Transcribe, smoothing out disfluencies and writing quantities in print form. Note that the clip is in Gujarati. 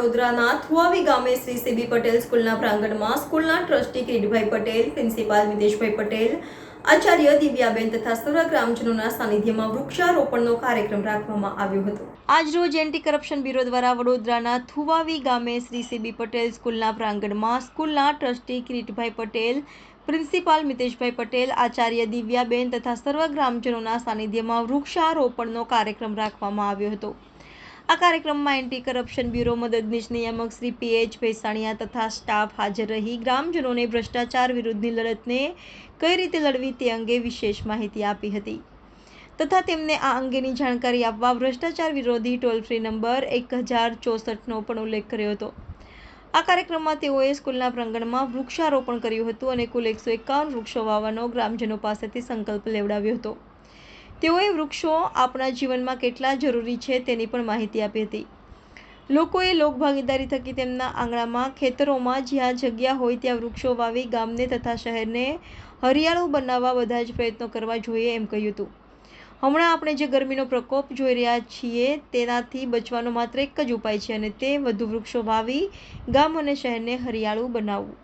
વડોદરાના થુવાવી ગામે શ્રી સીબી પટેલ સ્કૂલના પ્રાંગણમાં સ્કૂલના ટ્રસ્ટી કિરીટભાઈ પટેલ, પ્રિન્સિપાલ મિતેશભાઈ પટેલ, આચાર્ય દિવ્યાબેન તથા સર્વ ગ્રામજનોના સાનિધ્યમાં વૃક્ષારોપણનો કાર્યક્રમ રાખવામાં આવ્યો હતો। આજરોજ એન્ટી કરપ્શન બ્યુરો દ્વારા વડોદરાના થુવાવી ગામે શ્રી સીબી પટેલ સ્કૂલના પ્રાંગણમાં સ્કૂલના ટ્રસ્ટી કિરીટભાઈ પટેલ, પ્રિન્સિપાલ મિતેશભાઈ પટેલ, આચાર્ય દિવ્યાબેન તથા સર્વ ગ્રામજનોના સાનિધ્યમાં વૃક્ષારોપણનો કાર્યક્રમ રાખવામાં આવ્યો હતો। આ કાર્યક્રમમાં એન્ટી કરપ્શન બ્યુરો મદદનીશ નિયામક શ્રી પીએચ ભેસાણીયા તથા સ્ટાફ હાજર રહી ગ્રામજનોને ભ્રષ્ટાચાર વિરુદ્ધની લડતને કઈ રીતે લડવી તે અંગે વિશેષ માહિતી આપી હતી તથા તેમને આ અંગેની જાણકારી આપવા ભ્રષ્ટાચાર વિરોધી ટોલ ફ્રી નંબર 1064નો પણ ઉલ્લેખ કર્યો હતો। આ કાર્યક્રમમાં તેઓએ સ્કૂલના પ્રાંગણમાં વૃક્ષારોપણ કર્યું હતું અને કુલ 151 વૃક્ષો વાવવાનો ગ્રામજનો પાસેથી સંકલ્પ લેવડાવ્યો હતો। તેઓએ વૃક્ષો આપણા જીવનમાં કેટલા જરૂરી છે તેની પણ માહિતી આપી હતી। લોકોએ લોકભાગીદારી થકી તેમના આંગણામાં, ખેતરોમાં જ્યાં જગ્યા હોય ત્યાં વૃક્ષો વાવી ગામને તથા શહેરને હરિયાળું બનાવવા બધા જ પ્રયત્નો કરવા જોઈએ એમ કહ્યું હતું। હમણાં આપણે જે ગરમીનો પ્રકોપ જોઈ રહ્યા છીએ તેનાથી બચવાનો માત્ર એક જ ઉપાય છે અને તે વધુ વૃક્ષો વાવી ગામ અને શહેરને હરિયાળું બનાવવું।